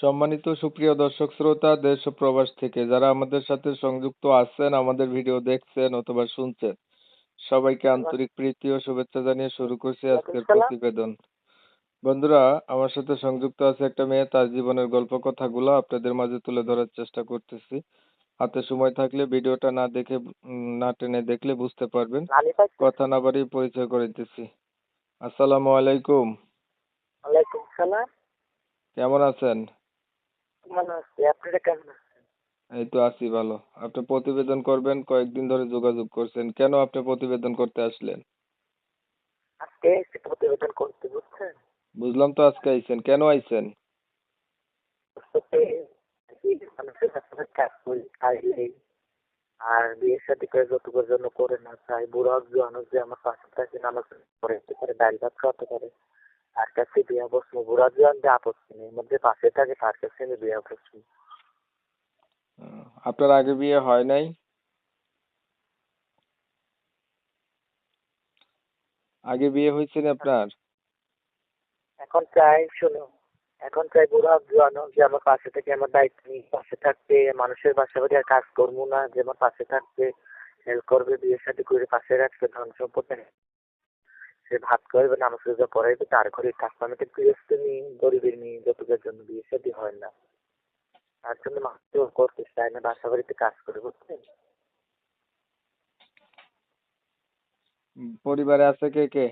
সম্মানিত সুপ্রিয় দর্শক শ্রোতা দেশ ও প্রবাস থেকে যারা আমাদের সাথে সংযুক্ত আছেন, আমাদের ভিডিও দেখছেন অথবা শুনছেন, সবাইকে আন্তরিক প্রীতি ও শুভেচ্ছা জানিয়ে শুরু করছি আজকের প্রতিবেদন। বন্ধুরা, আমার সাথে সংযুক্ত আছে একটা মেয়ে, তার জীবনের গল্প কথাগুলো আপনাদের মাঝে তুলে ধরার চেষ্টা করতেছি। হাতে সময় থাকলে ভিডিওটা না দেখে না টেনে দেখলে বুঝতে পারবেন। কথা না বাড়িয়ে পরিচয় করে দিতেছি। আসসালামু আলাইকুম। ওয়ালাইকুম সালাম। কেমন আছেন? ভালো আছি। আপনারা কেমন আছেন? এই তো আছি ভালো। আপনি প্রতিবেদন করবেন, কয়েকদিন ধরে যোগাযোগ করছেন। কেন আপনি প্রতিবেদন করতে আসলেন? আজকে একটু প্রতিবেদন করতে বুঝছেন? বুঝলাম তো আজকে আইছেন। কেন আইছেন? আসলে মানুষের সাথে কাজ করি খাইলেই আর বিয়ে শাদী করে যতটুকুর জন্য করে না চাই বুড়া জোয়ানো যে আমার পাশে থাকে নামাজ পড়তে পারে ডাল ভাত খাওয়াতে পারে তার কাছে বিয়া বসবো বুড়া জোয়ান যে আপত্তি নেই এর মধ্যে পাশে থাকে তার কাছে আমি বিয়া বসবো। আপনার আগে বিয়ে হয় নাই? আগে বিয়ে হয়েছে না আপনার? এখন চাই শোনো, এখন চাই বুড়া জোয়ানো যে আমার পাশে থেকে আমার দায়িত্ব নিয়ে পাশে থাকবে, মানুষের বাসা বাড়ি আর কাজ করবো না, যে আমার পাশে থাকবে, হেল্প করবে, বিয়ে শাদী করে পাশে রাখবে, ধন সম্পদ সে ভাত করবে, নামাজ রোজা পড়াইবে, তার ঘরে থাকবে। আমি তো গৃহস্থ নিয়ে গরিবের নিয়ে যতটার জন্য বিয়ে শাদী হয় না, তার জন্য মানুষ করতে চায় না, বাসা বাড়িতে কাজ করে বুঝছেন। পরিবারে আছে কে কে?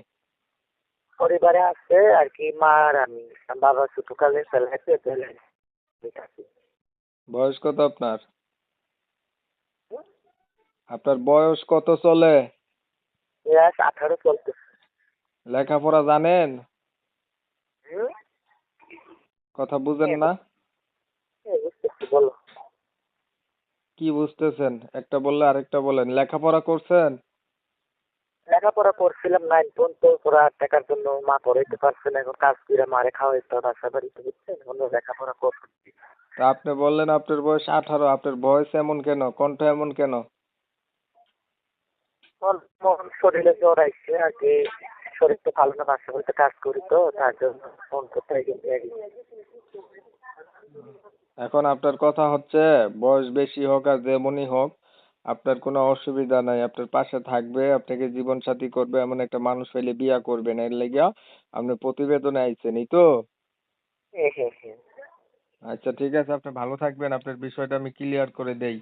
পরিবারে আছে আর কি মা আর আমি, বাবা ছোটকালে ফেলাইছে ফেলে থাকি। বয়স কত আপনার? আপনার বয়স কত চলে? 18 চলতেছে। লেখাপড়া জানেন? হুম, কথা বুঝেন না? বুঝতেছি বলো। কি বুঝতেছেন? একটা বললে আরেকটা বলেন। লেখাপড়া করছেন? লেখাপড়া করছিলাম 9 পর্যন্ত, পড়া টাকার জন্য মা পড়াইতে পারছে না, এখন কাজ করে মারে খাওয়াইতে হয় বাসা বাড়িতে বুঝছেন, অন্য লেখাপড়া করছি। তা আপনি বললেন আপনার বয়স 18, আপনার ভয়েস এমন কেন? কণ্ঠ এমন কেন? মন শরীরে জ্বর আইছে আর কি, শরীর তো ভালো না, বাসা বাড়িতে কাজ করি তো তার জন্য ফোন করতে গেছে। এখন আপনার কথা হচ্ছে, বয়স বেশি হোক আর যেমনই হোক, আপনার কোনো অসুবিধা নাই। আপনার পাশে থাকবে, আপনাকে জীবন সাথী করবে, এমন একটা মানুষ হইলে বিয়া করবেন। এর লাগিয়া আপনি প্রতিবেদনে আইছেন, এই তো? হ্যাঁ হ্যাঁ হ্যাঁ। আচ্ছা ঠিক আছে, আপনি ভালো থাকবেন। আপনার বিষয়টা আমি ক্লিয়ার করে দেই।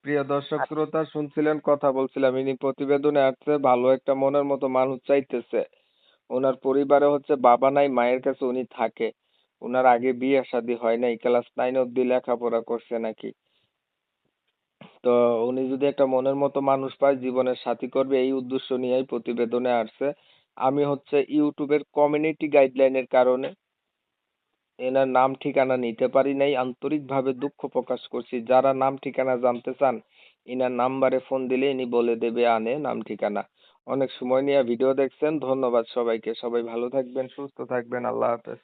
প্রিয় দর্শক শ্রোতা, শুনছিলেন, কথা বলছিলাম, ইনি প্রতিবেদনে আসছে, ভালো একটা মনের মতো মানুষ চাইতেছে। ওনার পরিবারে হচ্ছে বাবা নাই, মায়ের কাছে উনি থাকে। ওনার আগে বিয়ে শাদী হয় নাই, ক্লাস 9 অব্দি লেখাপড়া করছে নাকি। তো উনি যদি একটা মনের মতো মানুষ পায়, জীবনের সাথী করবে, এই উদ্দেশ্য নিয়েই প্রতিবেদনে আসছে। আমি হচ্ছে ইউটিউবের কমিউনিটি গাইডলাইনের কারণে এনার নাম ঠিকানা নিতে পারি নাই, আন্তরিকভাবে দুঃখ প্রকাশ করছি। যারা নাম ঠিকানা জানতে চান, ইনার নাম্বারে ফোন দিলে ইনি বলে দেবে আনে নাম ঠিকানা। অনেক সময় নিয়ে ভিডিও দেখছেন, ধন্যবাদ সবাইকে। সবাই ভালো থাকবেন, সুস্থ থাকবেন, আল্লাহ হাফেজ।